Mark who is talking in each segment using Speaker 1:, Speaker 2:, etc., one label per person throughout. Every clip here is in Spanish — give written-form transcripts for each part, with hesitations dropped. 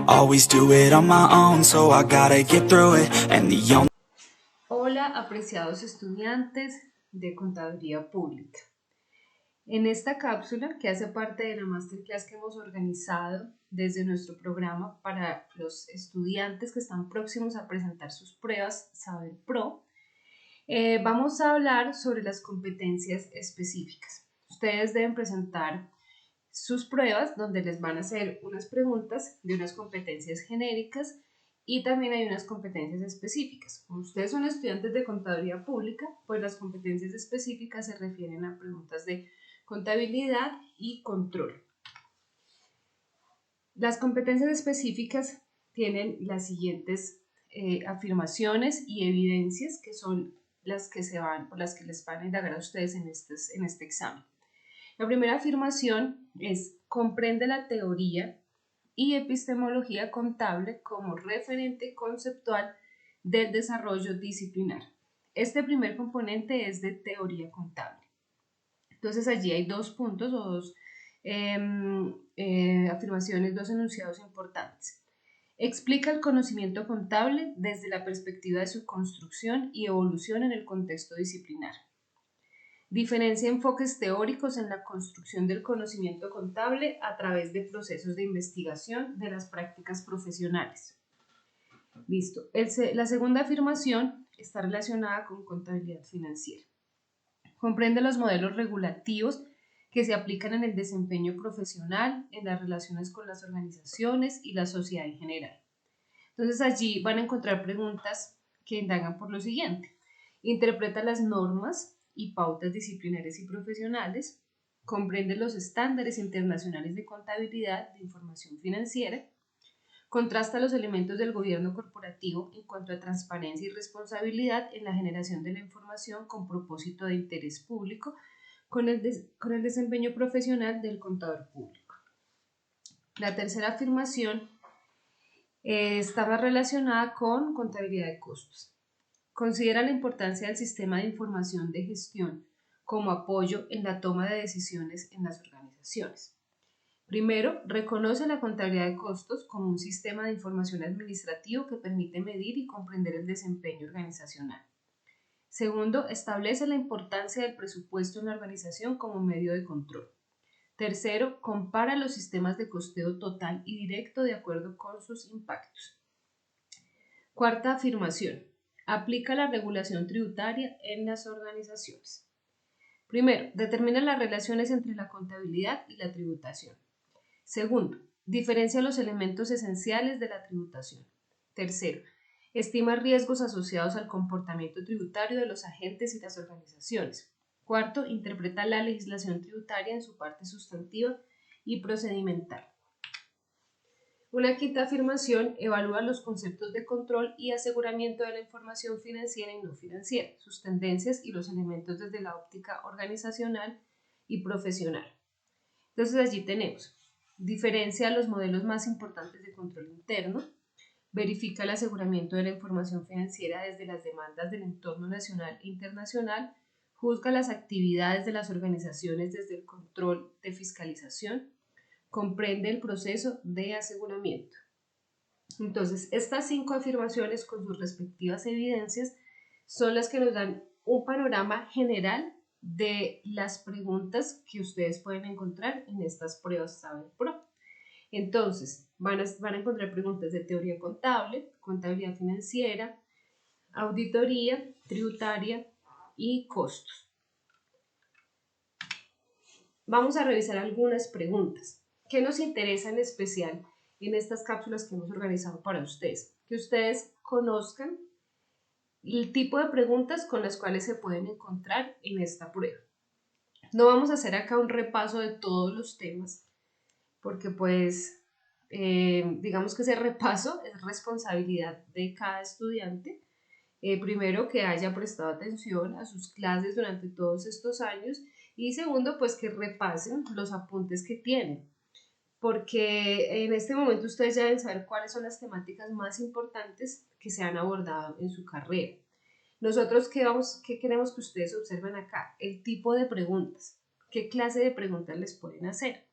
Speaker 1: Always do it on my own, so I gotta get through it. And the only...
Speaker 2: Hola, apreciados estudiantes de Contaduría Pública. En esta cápsula, que hace parte de la masterclass que hemos organizado desde nuestro programa para los estudiantes que están próximos a presentar sus pruebas Saber Pro, vamos a hablar sobre las competencias específicas. Ustedes deben presentar sus pruebas donde les van a hacer unas preguntas de unas competencias genéricas y también hay unas competencias específicas. Como ustedes son estudiantes de Contaduría Pública, pues las competencias específicas se refieren a preguntas de contabilidad y control. Las competencias específicas tienen las siguientes afirmaciones y evidencias que son las que les van a indagar a ustedes en este examen. La primera afirmación es: comprende la teoría y epistemología contable como referente conceptual del desarrollo disciplinar. Este primer componente es de teoría contable. Entonces allí hay dos puntos o dos afirmaciones, dos enunciados importantes. Explica el conocimiento contable desde la perspectiva de su construcción y evolución en el contexto disciplinar. Diferencia enfoques teóricos en la construcción del conocimiento contable a través de procesos de investigación de las prácticas profesionales. Listo. La segunda afirmación está relacionada con contabilidad financiera. Comprende los modelos regulativos que se aplican en el desempeño profesional, en las relaciones con las organizaciones y la sociedad en general. Entonces allí van a encontrar preguntas que indagan por lo siguiente. Interpreta las normas y pautas disciplinarias y profesionales, comprende los estándares internacionales de contabilidad de información financiera, contrasta los elementos del gobierno corporativo en cuanto a transparencia y responsabilidad en la generación de la información con propósito de interés público con el desempeño profesional del contador público. La tercera afirmación estaba relacionada con contabilidad de costos. Considera la importancia del sistema de información de gestión como apoyo en la toma de decisiones en las organizaciones. Primero, reconoce la contabilidad de costos como un sistema de información administrativo que permite medir y comprender el desempeño organizacional. Segundo, establece la importancia del presupuesto en la organización como medio de control. Tercero, compara los sistemas de costeo total y directo de acuerdo con sus impactos. Cuarta afirmación. Aplica la regulación tributaria en las organizaciones. Primero, determina las relaciones entre la contabilidad y la tributación. Segundo, diferencia los elementos esenciales de la tributación. Tercero, estima riesgos asociados al comportamiento tributario de los agentes y las organizaciones. Cuarto, interpreta la legislación tributaria en su parte sustantiva y procedimental. Una quinta afirmación evalúa los conceptos de control y aseguramiento de la información financiera y no financiera, sus tendencias y los elementos desde la óptica organizacional y profesional. Entonces allí tenemos, diferencia los modelos más importantes de control interno, verifica el aseguramiento de la información financiera desde las demandas del entorno nacional e internacional, juzga las actividades de las organizaciones desde el control de fiscalización, comprende el proceso de aseguramiento. Entonces, estas 5 afirmaciones con sus respectivas evidencias son las que nos dan un panorama general de las preguntas que ustedes pueden encontrar en estas pruebas Saber Pro. Entonces, van a encontrar preguntas de teoría contable, contabilidad financiera, auditoría, tributaria y costos. Vamos a revisar algunas preguntas. ¿Qué nos interesa en especial en estas cápsulas que hemos organizado para ustedes? Que ustedes conozcan el tipo de preguntas con las cuales se pueden encontrar en esta prueba. No vamos a hacer acá un repaso de todos los temas, porque pues digamos que ese repaso es responsabilidad de cada estudiante. Primero, que haya prestado atención a sus clases durante todos estos años y segundo, pues que repasen los apuntes que tienen, porque en este momento ustedes ya deben saber cuáles son las temáticas más importantes que se han abordado en su carrera. Nosotros, ¿qué queremos que ustedes observen acá? El tipo de preguntas. ¿Qué clase de preguntas les pueden hacer?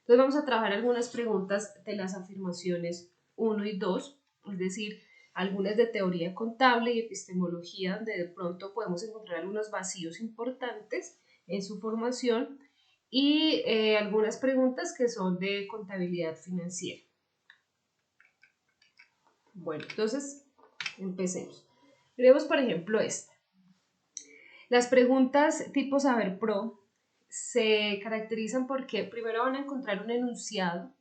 Speaker 2: Entonces vamos a trabajar algunas preguntas de las afirmaciones 1 y 2, es decir, algunas de teoría contable y epistemología, donde de pronto podemos encontrar algunos vacíos importantes en su formación, y algunas preguntas que son de contabilidad financiera. Bueno, entonces empecemos. Miremos, por ejemplo, esta. Las preguntas tipo Saber Pro se caracterizan porque primero van a encontrar un enunciado,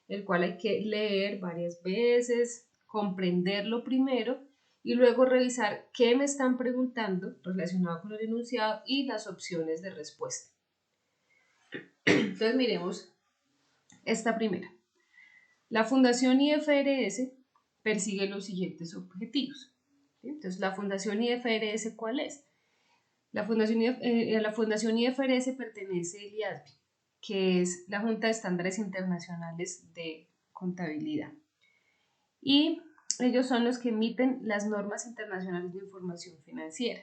Speaker 2: el cual hay que leer varias veces, comprenderlo primero y luego revisar qué me están preguntando relacionado con el enunciado y las opciones de respuesta. Entonces miremos esta primera. La Fundación IFRS persigue los siguientes objetivos. ¿Sí? Entonces, la Fundación IFRS, ¿cuál es? La Fundación IFRS pertenece al IASB, que es la Junta de Estándares Internacionales de Contabilidad. Y ellos son los que emiten las normas internacionales de información financiera.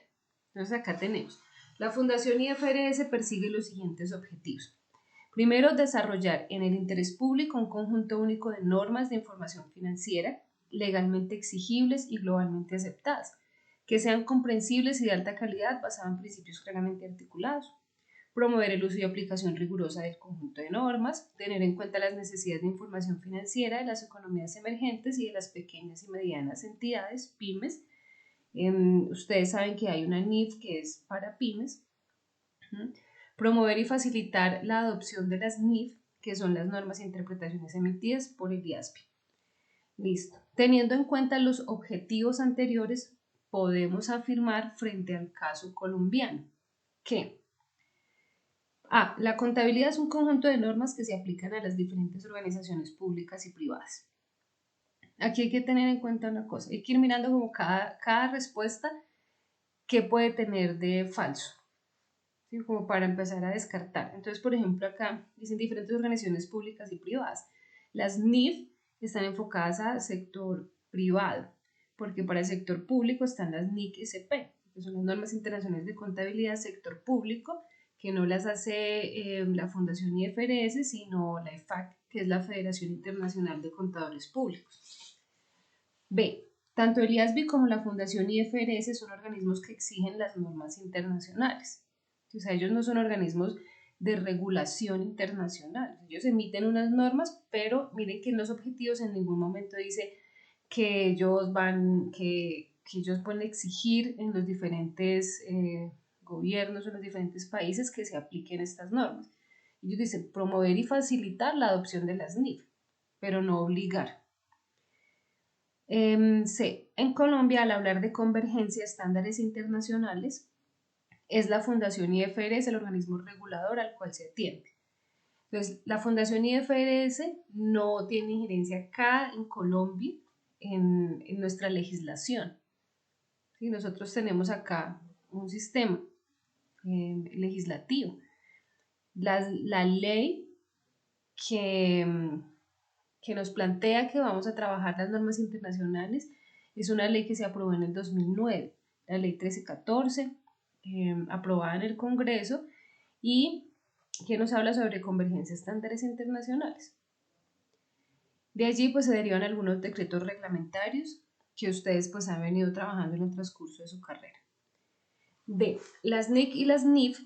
Speaker 2: Entonces, acá tenemos. La Fundación IFRS persigue los siguientes objetivos. Primero, desarrollar en el interés público un conjunto único de normas de información financiera legalmente exigibles y globalmente aceptadas, que sean comprensibles y de alta calidad basadas en principios claramente articulados. Promover el uso y aplicación rigurosa del conjunto de normas, tener en cuenta las necesidades de información financiera de las economías emergentes y de las pequeñas y medianas entidades, pymes. Ustedes saben que hay una NIF que es para pymes. Promover y facilitar la adopción de las NIF, que son las normas e interpretaciones emitidas por el IASB. Listo. Teniendo en cuenta los objetivos anteriores, podemos afirmar frente al caso colombiano que la contabilidad es un conjunto de normas que se aplican a las diferentes organizaciones públicas y privadas. Aquí hay que tener en cuenta una cosa, hay que ir mirando como cada respuesta qué puede tener de falso, ¿sí? Como para empezar a descartar. Entonces, por ejemplo, acá dicen diferentes organizaciones públicas y privadas. Las NIF están enfocadas al sector privado, porque para el sector público están las NIC-SP, que son las normas internacionales de contabilidad sector público, que no las hace la Fundación IFRS, sino la IFAC, que es la Federación Internacional de Contadores Públicos. B. Tanto el IASB como la Fundación IFRS son organismos que exigen las normas internacionales. O sea, ellos no son organismos de regulación internacional. Ellos emiten unas normas, pero miren que en los objetivos en ningún momento dice que ellos pueden exigir en los diferentes gobiernos o en los diferentes países que se apliquen estas normas. Ellos dicen promover y facilitar la adopción de las NIF, pero no obligar. C. En Colombia, al hablar de convergencia de estándares internacionales, es la Fundación IFRS el organismo regulador al cual se atiende. Entonces, la Fundación IFRS no tiene injerencia acá en Colombia en nuestra legislación. ¿Sí? Nosotros tenemos acá un sistema legislativo. La ley que nos plantea que vamos a trabajar las normas internacionales es una ley que se aprobó en el 2009, la ley 1314, aprobada en el Congreso y que nos habla sobre convergencia de estándares internacionales. De allí pues se derivan algunos decretos reglamentarios que ustedes pues han venido trabajando en el transcurso de su carrera. D. Las NIC y las NIF,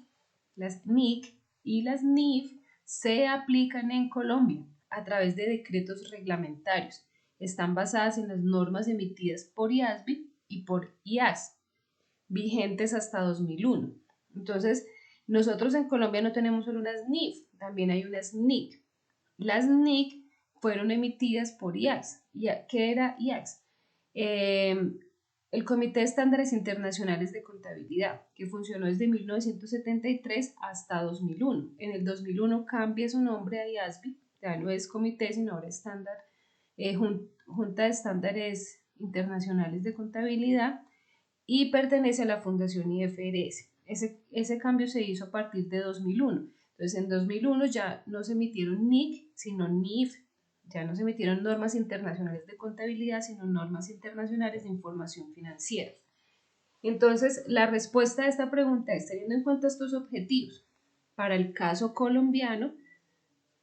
Speaker 2: se aplican en Colombia a través de decretos reglamentarios. Están basadas en las normas emitidas por IASB y por IAS, vigentes hasta 2001. Entonces, nosotros en Colombia no tenemos solo unas NIF, también hay unas NIC. Las NIC fueron emitidas por IAS. ¿Qué era IAS? El Comité de Estándares Internacionales de Contabilidad, que funcionó desde 1973 hasta 2001. En el 2001 cambia su nombre a IASB, ya no es comité, sino ahora Junta de Estándares Internacionales de Contabilidad, y pertenece a la Fundación IFRS. Ese cambio se hizo a partir de 2001. Entonces, en 2001 ya no se emitieron NIC, sino NIF, Ya no se emitieron normas internacionales de contabilidad, sino normas internacionales de información financiera. Entonces, la respuesta a esta pregunta es, teniendo en cuenta estos objetivos, para el caso colombiano,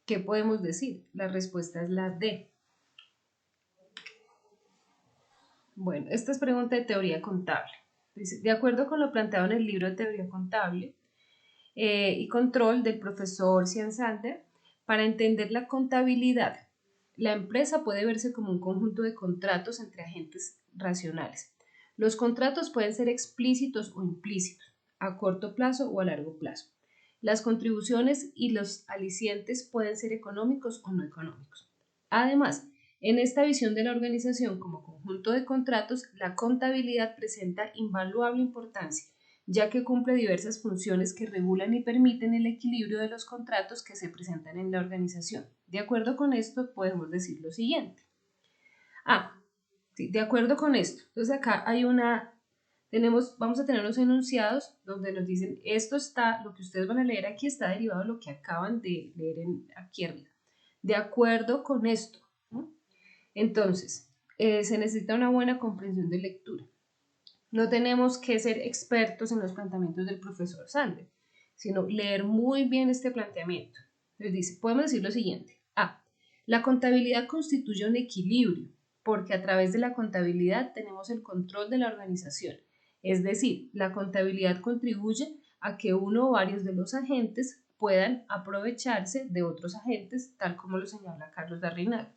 Speaker 2: ¿qué podemos decir? La respuesta es la D. Bueno, esta es pregunta de teoría contable. Dice, de acuerdo con lo planteado en el libro de teoría contable y control del profesor Cianzander, para entender la contabilidad, la empresa puede verse como un conjunto de contratos entre agentes racionales. Los contratos pueden ser explícitos o implícitos, a corto plazo o a largo plazo. Las contribuciones y los alicientes pueden ser económicos o no económicos. Además, en esta visión de la organización como conjunto de contratos, la contabilidad presenta invaluable importancia, ya que cumple diversas funciones que regulan y permiten el equilibrio de los contratos que se presentan en la organización. De acuerdo con esto, podemos decir lo siguiente. Sí, de acuerdo con esto. Entonces acá vamos a tener unos enunciados donde nos dicen, lo que ustedes van a leer aquí está derivado de lo que acaban de leer aquí arriba. De acuerdo con esto, ¿no? Entonces, se necesita una buena comprensión de lectura. No tenemos que ser expertos en los planteamientos del profesor Sander, sino leer muy bien este planteamiento. Les dice, podemos decir lo siguiente. La contabilidad constituye un equilibrio, porque a través de la contabilidad tenemos el control de la organización. Es decir, la contabilidad contribuye a que uno o varios de los agentes puedan aprovecharse de otros agentes, tal como lo señala Carlos Larrinaga.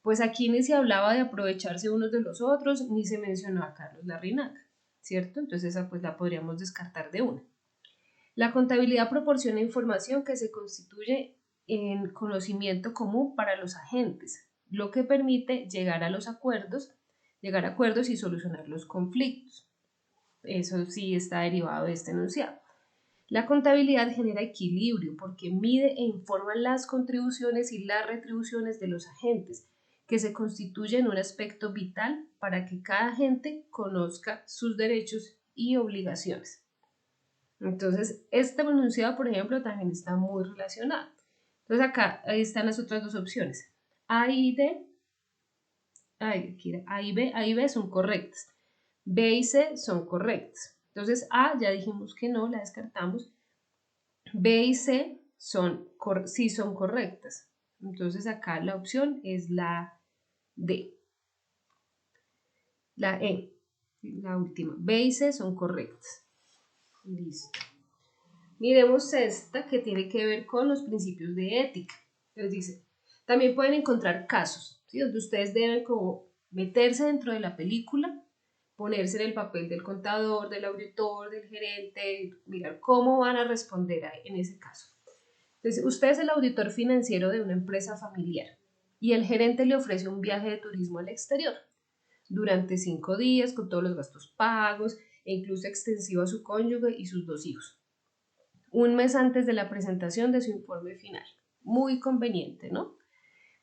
Speaker 2: Pues aquí ni se hablaba de aprovecharse unos de los otros, ni se mencionó a Carlos Larrinaga, ¿cierto? Entonces esa pues la podríamos descartar de una. La contabilidad proporciona información que se constituye en conocimiento común para los agentes, lo que permite llegar a acuerdos y solucionar los conflictos. Eso sí está derivado de este enunciado. La contabilidad genera equilibrio porque mide e informa las contribuciones y las retribuciones de los agentes, que se constituyen un aspecto vital para que cada agente conozca sus derechos y obligaciones. Entonces, este enunciado, por ejemplo, también está muy relacionado. Entonces, acá ahí están las otras dos opciones. A y D, A y B son correctas. B y C son correctas. Entonces, A ya dijimos que no, la descartamos. B y C sí son correctas. Entonces, acá la opción es la D. La E, la última. B y C son correctas. Listo. Miremos esta que tiene que ver con los principios de ética. Entonces dice, también pueden encontrar casos, ¿sí? Donde ustedes deben como meterse dentro de la película, ponerse en el papel del contador, del auditor, del gerente, mirar cómo van a responder en ese caso. Entonces, usted es el auditor financiero de una empresa familiar y el gerente le ofrece un viaje de turismo al exterior durante 5 días con todos los gastos pagos e incluso extensivo a su cónyuge y sus 2 hijos. Un mes antes de la presentación de su informe final. Muy conveniente, ¿no?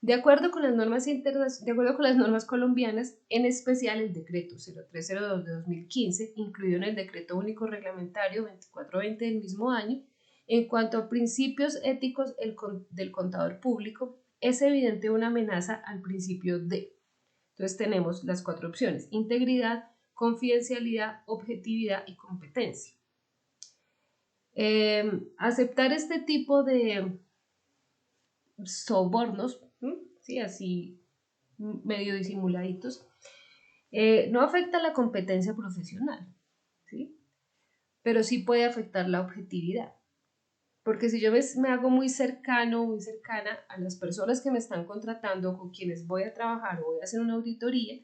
Speaker 2: De acuerdo con las normas colombianas, en especial el decreto 0302 de 2015, incluido en el decreto único reglamentario 2420 del mismo año, en cuanto a principios éticos del contador público, es evidente una amenaza al principio de. Entonces tenemos las 4 opciones: integridad, confidencialidad, objetividad y competencia. Aceptar este tipo de sobornos, ¿sí? Así medio disimuladitos, no afecta la competencia profesional, ¿sí? Pero sí puede afectar la objetividad. Porque si yo me hago muy cercana a las personas que me están contratando, con quienes voy a trabajar o voy a hacer una auditoría,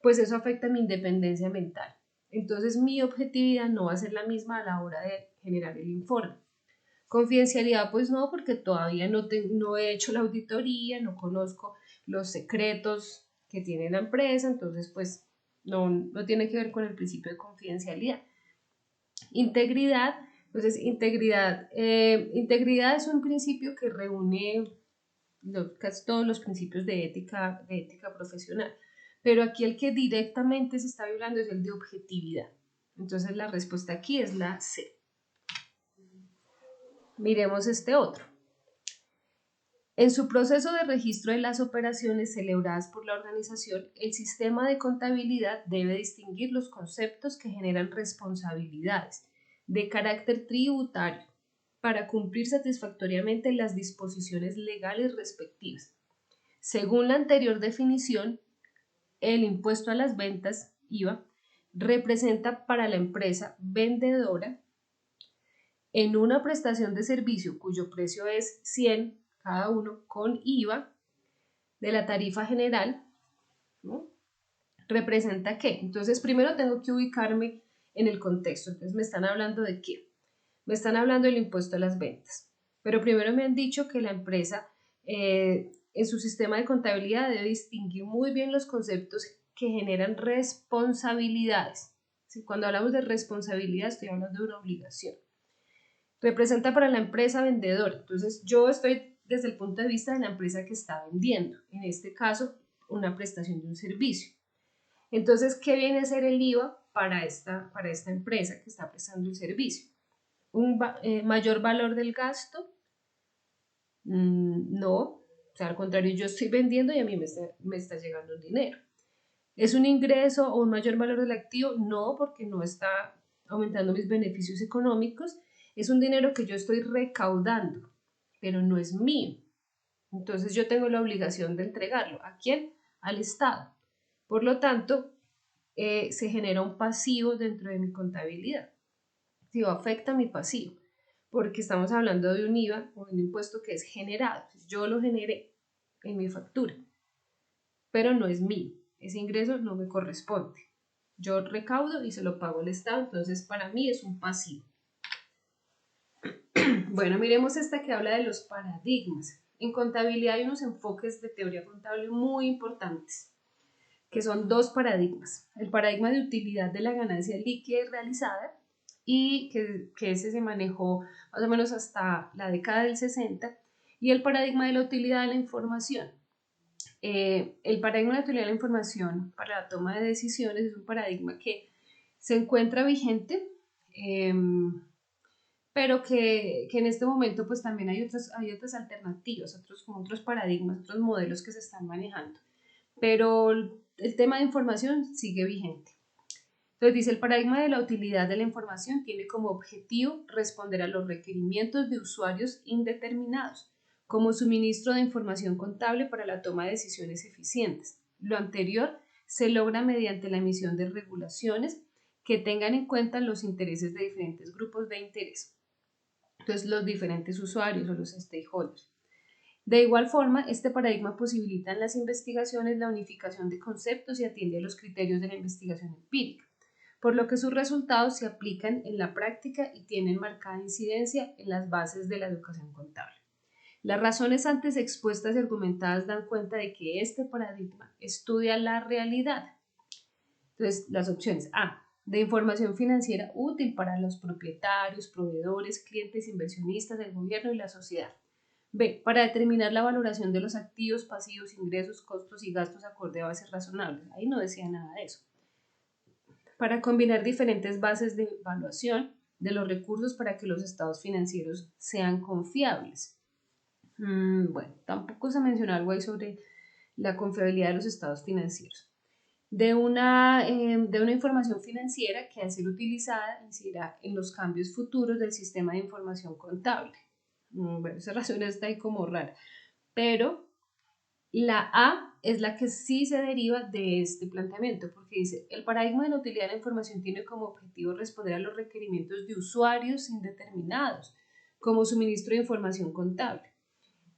Speaker 2: pues eso afecta mi independencia mental. Entonces mi objetividad no va a ser la misma a la hora de generar el informe. Confidencialidad, pues no, porque todavía no he hecho la auditoría, no conozco los secretos que tiene la empresa, entonces pues no tiene que ver con el principio de confidencialidad. Integridad, entonces integridad es un principio que reúne casi todos los principios de ética profesional, pero aquí el que directamente se está violando es el de objetividad. Entonces la respuesta aquí es la C. Miremos este otro. En su proceso de registro de las operaciones celebradas por la organización, el sistema de contabilidad debe distinguir los conceptos que generan responsabilidades de carácter tributario para cumplir satisfactoriamente las disposiciones legales respectivas. Según la anterior definición, el impuesto a las ventas, IVA, representa para la empresa vendedora en una prestación de servicio cuyo precio es 100 cada uno con IVA de la tarifa general, ¿no? ¿Representa qué? Entonces, primero tengo que ubicarme en el contexto. Entonces, ¿me están hablando de qué? Me están hablando del impuesto a las ventas. Pero primero me han dicho que la empresa en su sistema de contabilidad debe distinguir muy bien los conceptos que generan responsabilidades. ¿Sí? Cuando hablamos de responsabilidad, estoy hablando de una obligación. Representa para la empresa vendedora. Entonces, yo estoy desde el punto de vista de la empresa que está vendiendo, en este caso, una prestación de un servicio. Entonces, ¿qué viene a ser el IVA para esta empresa que está prestando el servicio? ¿Un mayor valor del gasto? No, o sea, al contrario, yo estoy vendiendo y a mí me está llegando un dinero. ¿Es un ingreso o un mayor valor del activo? No, porque no está aumentando mis beneficios económicos. Es un dinero que yo estoy recaudando, pero no es mío. Entonces yo tengo la obligación de entregarlo. ¿A quién? Al Estado. Por lo tanto, se genera un pasivo dentro de mi contabilidad. Sí, afecta mi pasivo, porque estamos hablando de un IVA, un impuesto que es generado. Yo lo generé en mi factura, pero no es mío. Ese ingreso no me corresponde. Yo recaudo y se lo pago al Estado, entonces para mí es un pasivo. Bueno, miremos esta que habla de los paradigmas. En contabilidad hay unos enfoques de teoría contable muy importantes, que son dos paradigmas. El paradigma de utilidad de la ganancia líquida y realizada, y que ese se manejó más o menos hasta la década del 60, y el paradigma de la utilidad de la información. El paradigma de la utilidad de la información para la toma de decisiones es un paradigma que se encuentra vigente, pero que en este momento pues también hay otras alternativas, otros paradigmas, otros modelos que se están manejando, pero el tema de información sigue vigente. Entonces dice, el paradigma de la utilidad de la información tiene como objetivo responder a los requerimientos de usuarios indeterminados, como suministro de información contable para la toma de decisiones eficientes. Lo anterior se logra mediante la emisión de regulaciones que tengan en cuenta los intereses de diferentes grupos de interés. Entonces, los diferentes usuarios o los stakeholders. De igual forma, este paradigma posibilita en las investigaciones la unificación de conceptos y atiende a los criterios de la investigación empírica, por lo que sus resultados se aplican en la práctica y tienen marcada incidencia en las bases de la educación contable. Las razones antes expuestas y argumentadas dan cuenta de que este paradigma estudia la realidad. Entonces, las opciones A, de información financiera útil para los propietarios, proveedores, clientes, inversionistas, del gobierno y la sociedad. B, para determinar la valoración de los activos, pasivos, ingresos, costos y gastos acorde a bases razonables. Ahí no decía nada de eso. Para combinar diferentes bases de evaluación de los recursos para que los estados financieros sean confiables. Bueno, tampoco se menciona algo ahí sobre la confiabilidad de los estados financieros. De una información financiera que al ser utilizada incidirá en los cambios futuros del sistema de información contable. Bueno, esa razón está ahí como rara, pero la A es la que sí se deriva de este planteamiento, porque dice, el paradigma de la utilidad de la información tiene como objetivo responder a los requerimientos de usuarios indeterminados, como suministro de información contable.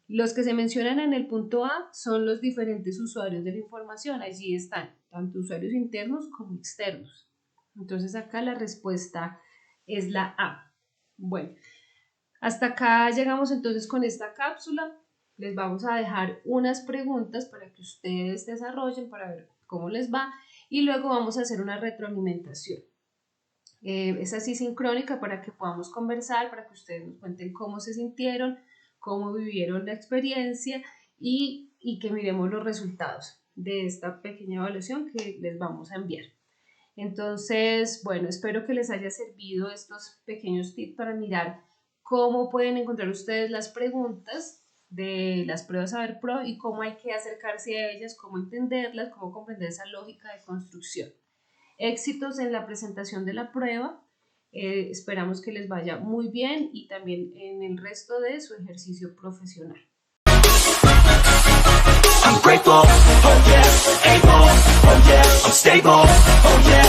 Speaker 2: Los que se mencionan en el punto A son los diferentes usuarios de la información. Allí están tanto usuarios internos como externos. Entonces acá la respuesta es la A. Bueno, hasta acá llegamos entonces con esta cápsula. Les vamos a dejar unas preguntas para que ustedes desarrollen para ver cómo les va y luego vamos a hacer una retroalimentación. Es así sincrónica para que podamos conversar, para que ustedes nos cuenten cómo se sintieron, cómo vivieron la experiencia y que miremos los resultados de esta pequeña evaluación que les vamos a enviar. Entonces, bueno, espero que les haya servido estos pequeños tips para mirar cómo pueden encontrar ustedes las preguntas de las pruebas Saber Pro y cómo hay que acercarse a ellas, cómo entenderlas, cómo comprender esa lógica de construcción. Éxitos en la presentación de la prueba. Esperamos que les vaya muy bien y también en el resto de su ejercicio profesional.
Speaker 1: I'm grateful, oh yeah, able, oh yeah, I'm stable, oh yeah.